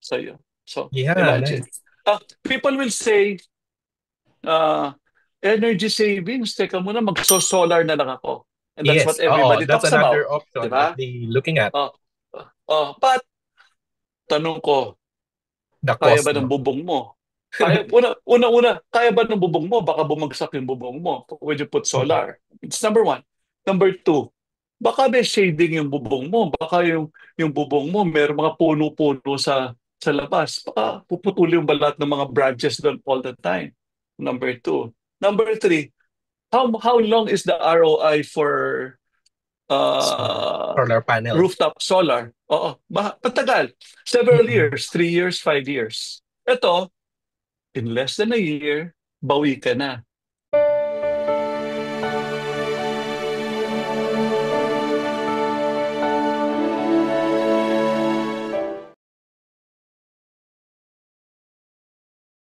sa'yo. So, Yeah, imagine. nice. People will say, uh, energy savings, teka muna, magso-solar na lang ako. And that's what Yes, oo, everybody that's talks about. another Di option that ba? they looking at. Oh, but, tanong ko, The kaya cost, ba ng no? bubong mo? Una, kaya ba ng bubong mo? Baka bumagsak yung bubong mo when you put Mhm. solar. It's number one. Number two, baka may shading yung bubong mo. Baka yung bubong mo, meron mga puno-puno sa labas. Baka puputuli yung balat ng mga branches doon all the time. Number two. Number three, how long is the ROI for So, uh, solar panels. rooftop solar? Oo, patagal. Several Mm-mm. years, 3 years, 5 years. Ito, in less than a year, bawi ka na.